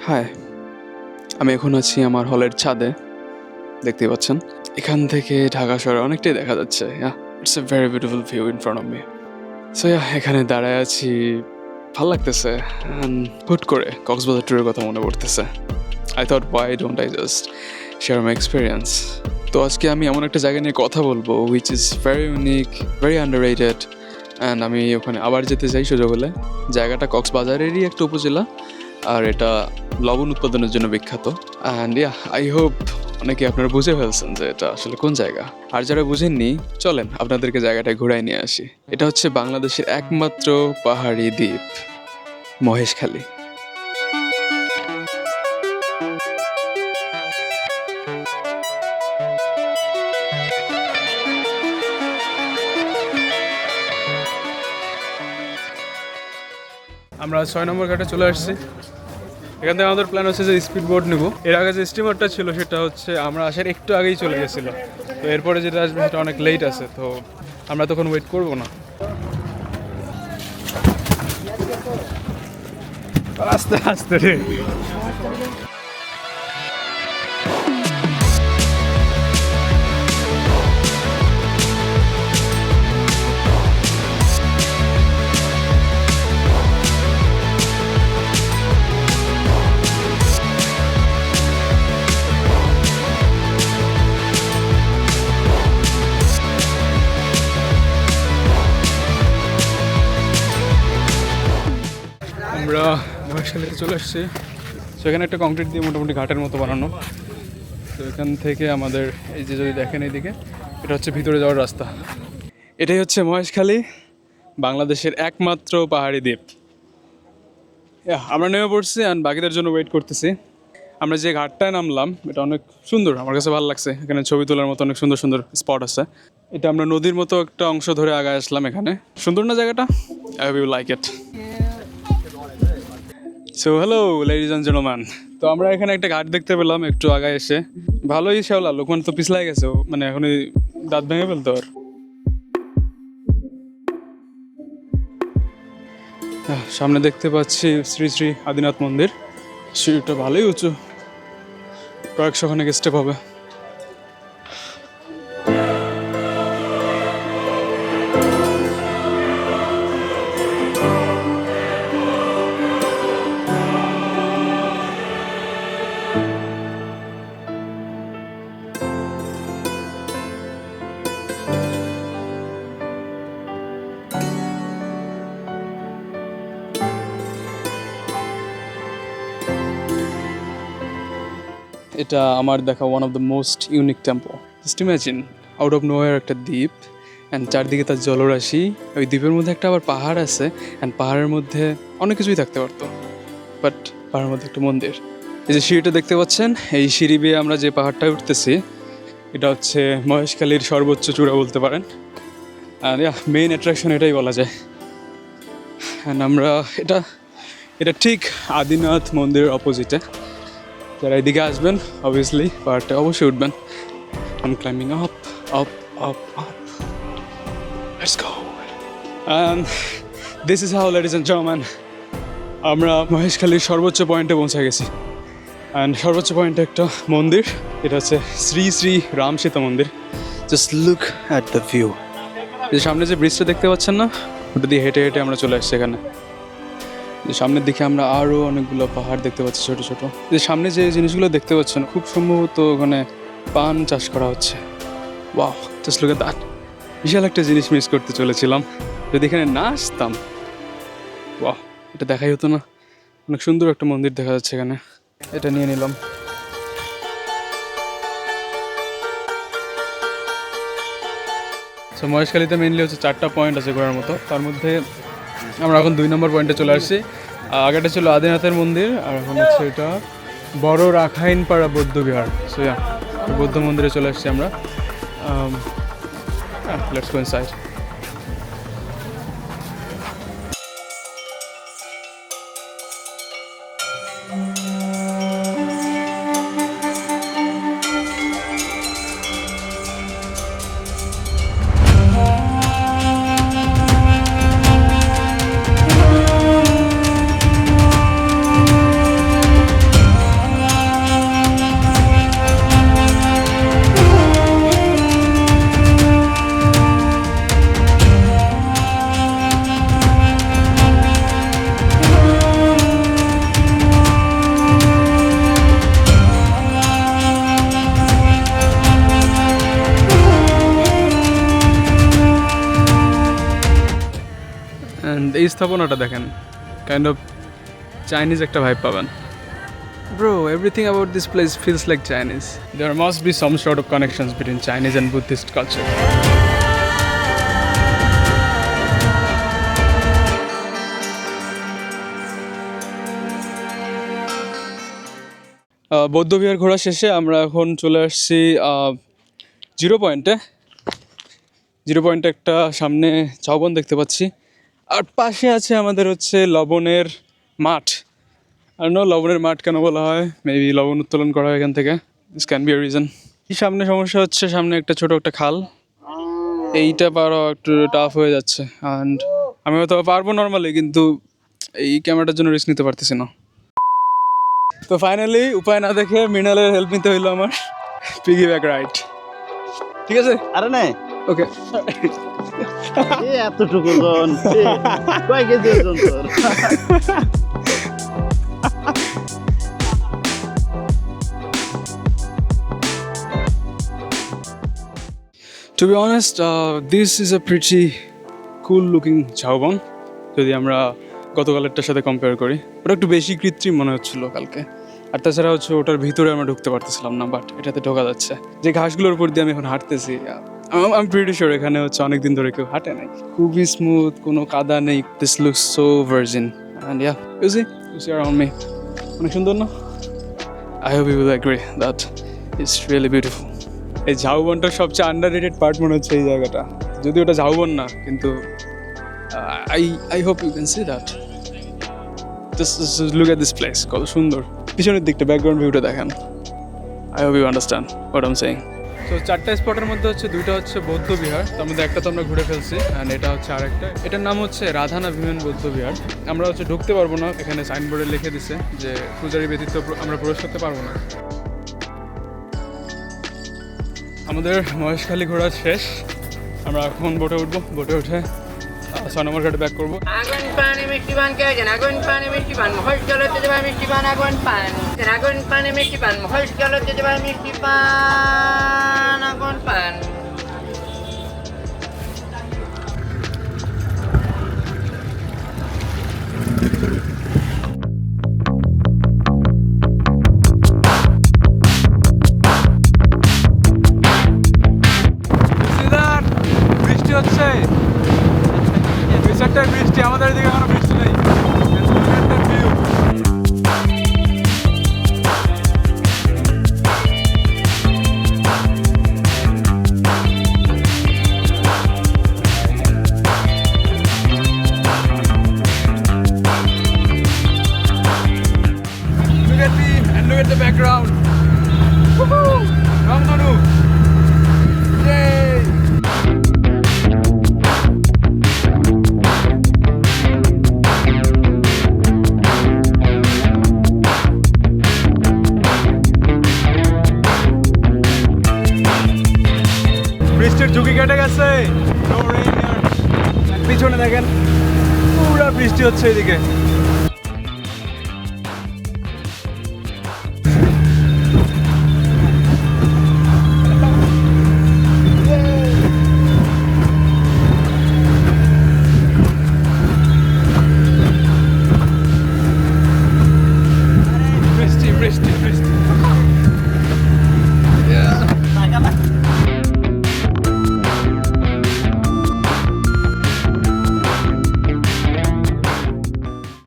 High, আমি এখন আছি আমার হলের ছাদে। দেখতেই পাচ্ছেন, এখান থেকে ঢাকা শহর অনেকটাই দেখা যাচ্ছে। It's a very beautiful view in front of me. So এখানে দাঁড়ায় আছি, ভাল লাগতেছে। হুট করে কক্সবাজার ট্যুরের কথা মনে পড়তেছে। I thought why don't I just share my experience. তো আজকে আমি এমন একটা জায়গা নিয়ে কথা বলবো which is very unique, very underrated, and আমি ওখানে আবার যেতে চাই সুযোগ হলে। জায়গাটা কক্সবাজারেরই একটা উপজেলা, আর এটা লবণ উৎপাদনের জন্য বিখ্যাত। অ্যান্ড আই হোপ অনেকে আপনারা বুঝে ফেলছেন যে এটা আসলে কোন জায়গা। আর যারা বুঝেননি, চলেন আপনাদেরকে জায়গাটায় ঘুরাই নিয়ে আসি। এটা হচ্ছে বাংলাদেশের একমাত্র পাহাড়ি দ্বীপ মহেশখালী। আমরা 6 নম্বর ঘাটে চলে আসছি। এখান থেকে আমাদের প্ল্যান হচ্ছে যে স্পিড বোট নেব। এর আগে যে স্টিমারটা ছিল সেটা হচ্ছে আমরা আসার একটু আগেই চলে গেছিলো। তো এরপরে যেটা আসবে সেটা অনেক লেট আছে, তো আমরা তখন ওয়েট করবো না। আস্তে আস্তে রে। আমরা মহেশখালীতে চলে এসেছি। সেখানে একটা কংক্রিট দিয়ে মোটামুটি ঘাটের মতো বানানো। তো এখান থেকে আমাদের এই যে যদি দেখেন এইদিকে, এটা হচ্ছে ভিতরে যাওয়ার রাস্তা। এটাই হচ্ছে মহেশখালী, বাংলাদেশের একমাত্র পাহাড়ি দ্বীপ। আমরা নেমে পড়ছি আর বাকিদের জন্য ওয়েট করতেছি। আমরা যে ঘাটটায় নামলাম এটা অনেক সুন্দর, আমার কাছে ভালো লাগছে। এখানে ছবি তোলার মতো অনেক সুন্দর সুন্দর স্পট আছে। এটা আমরা নদীর মতো একটা অংশ ধরে আগায় আসলাম। এখানে সুন্দর না জায়গাটা? I hope you like it. So hello ladies and gentleman, তো আমরা এখানে একটা ঘাট দেখতে পেলাম একটু আগায় এসে। ভালোই শেওলা, লোকমান তো পিছলাই গেছে, মানে এখনই দাঁত ভেঙে ফেলতো আর। সামনে দেখতে পাচ্ছি শ্রী শ্রী আদিনাথ মন্দির। সিঁড়িটা ভালোই উঁচু, কয়েকশো খানেক স্টেপ হবে। এটা আমার দেখা one of the most unique temple. Just imagine, out of nowhere একটা দ্বীপ, অ্যান্ড চারদিকে তার জলরাশি। ওই দ্বীপের মধ্যে একটা আবার পাহাড় আছে, অ্যান্ড পাহাড়ের মধ্যে অনেক কিছুই থাকতে পারতো, বাট পাহাড়ের মধ্যে একটা মন্দির। এই যে সিঁড়িটা দেখতে পাচ্ছেন, এই সিঁড়ি বেয়ে আমরা যে পাহাড়টায় উঠতেছি এটা হচ্ছে মহেশখালীর সর্বোচ্চ চূড়া বলতে পারেন। আর মেইন অ্যাট্রাকশন এটাই বলা যায়। অ্যান্ড আমরা এটা ঠিক আদিনাথ মন্দিরের অপোজিটে। যারা এদিকে আসবেন অবভিয়াসলি পাহাড়টা অবশ্যই উঠবেন। I am climbing up up up up. Let's go. And this is how, ladies and gentleman, আমরা মহেশখালীর সর্বোচ্চ পয়েন্টে পৌঁছে গেছি। অ্যান্ড সর্বোচ্চ পয়েন্টে একটা মন্দির, এটা হচ্ছে শ্রী শ্রী রাম সীতা মন্দির। Just look at the view. এই সামনে যে ব্রিজটা দেখতে পাচ্ছেন না, ওটা দিয়ে হেঁটে হেঁটে আমরা চলে আসছি এখানে। সামনের দিকে আমরা আরও অনেকগুলো পাহাড় দেখতে পাচ্ছি ছোট ছোট। যে সামনে যে জিনিসগুলো দেখতে পাচ্ছেন খুব সম্ভবত ওখানে পান চাষ করা হচ্ছে। Wow, just look at that. বিশাল একটা জিনিস মিস করতে চলেছিলাম যদি এখানে না আসতাম। ওয়াও, এটা দেখাই হতো না। অনেক সুন্দর একটা মন্দির দেখা যাচ্ছে এখানে, এটা নিয়ে নিলাম। সো মহেশখালীতে মেইনলি হচ্ছে 4টা পয়েন্ট আছে ঘোরার মতো। তার মধ্যে আমরা এখন 2 নম্বর পয়েন্টে চলে আসছি। আগেটা ছিল আদিনাথের মন্দির, আর এখন হচ্ছে এটা বড় রাখাইনপাড়া বৌদ্ধ বিহার। সো বৌদ্ধ মন্দিরে চলে আসছি আমরা। Let's go inside. এই স্থাপনাটা দেখেন, কাইন্ড অফ চাইনিজ একটা ভাইব পাবেন। Bro, everything about this place feels like Chinese. There must be some sort of connections between Chinese and Buddhist culture. বৌদ্ধবিহার ঘোরা শেষে আমরা এখন চলে আসছি জিরো পয়েন্টে। জিরো পয়েন্টে একটা সামনে ঝাউবন দেখতে পাচ্ছি, আর পাশে আছে আমাদের হচ্ছে লবণের মাঠ। আর নো, লবণের মাঠ কেন বলা হয়, মেবি লবণ উত্তোলন করা হয় এখান থেকে, this can be a reason. এই সামনে সমস্যা হচ্ছে, সামনে একটা ছোটো একটা খাল, এইটা পারো একটু টাফ হয়ে যাচ্ছে। অ্যান্ড আমি হয়তো পারবো নর্মালি, কিন্তু এই ক্যামেরাটার জন্য রিস্ক নিতে পারতেছি না। তো ফাইনালি উপায় না দেখে মৃণালের হেল্প নিতে হইলো আমার, পিগি ব্যাক রাইড। ঠিক আছে, আরে না ওকে। এতটুকু জন কয় কেজি ওজন তোর? To be honest, this is a pretty cool looking ঝাউবন। যদি আমরা গতকালেরটার সাথে কম্পেয়ার করি, ওটা একটু বেশি কৃত্রিম মনে হচ্ছিলো কালকে। আর তাছাড়া হচ্ছে ওটার ভিতরে আমরা ঢুকতে পারতেছিলাম না, বাট এটাতে ঢোকা যাচ্ছে। যে ঘাসগুলোর উপর দিয়ে আমি এখন হাঁটতেছি, আমি প্রিটি শিওর এখানে হচ্ছে অনেকদিন ধরে কেউ হাঁটে নাই। খুবই স্মুথ, কোনো কাদা নেই। This looks so virgin and yeah, you see around me. অনেক সুন্দর না? I hope you will agree that it's really beautiful. এই ঝাউবনটার সবচেয়ে আন্ডাররেটেড পার্ট মনে হচ্ছে এই জায়গাটা, যদি ওটা ঝাউবন না, কিন্তু I hope you can see that. Look at this place, কত সুন্দর। পিছনের দিকটা, ব্যাকগ্রাউন্ড ভিউটা দেখেন। I hope you understand what I am saying. তো চারটা স্পটের মধ্যে হচ্ছে দুইটা হচ্ছে বৌদ্ধ বিহার, তার মধ্যে একটা তো আমরা ঘুরে ফেলছি, অ্যান্ড এটা হচ্ছে আরেকটা। এটার নাম হচ্ছে রাধানা ভীমেন বৌদ্ধ বিহার। আমরা হচ্ছে ঢুকতে পারবো না, এখানে সাইনবোর্ডে লিখে দিছে যে পূজারী ব্যতীত আমরা প্রবেশ করতে পারবো না। আমাদের মহেশখালী ঘোরা শেষ, আমরা এখন বোটে উঠবো। বোটে উঠে 6 নম্বর ঘাটে ব্যাক করবো। আগুন পানি মিষ্টি পান কে যেন আগুন পানি মিষ্টি পান মহল চলতে যাবে মিষ্টি পান আগুন পান আগুন পানি মিষ্টি পান মহল চলতে যাবে মিষ্টি পান আগুন পান। বৃষ্টি হচ্ছে, বৃষ্টি, আমাদের এদিকে এখনো বৃষ্টি নেই। Look at me and look at the background. Woohoo! Ramdanu! Yay! বৃষ্টির ঝুঁকি কেটে গেছে, পিছনে দেখেন পুরো বৃষ্টি হচ্ছে এদিকে।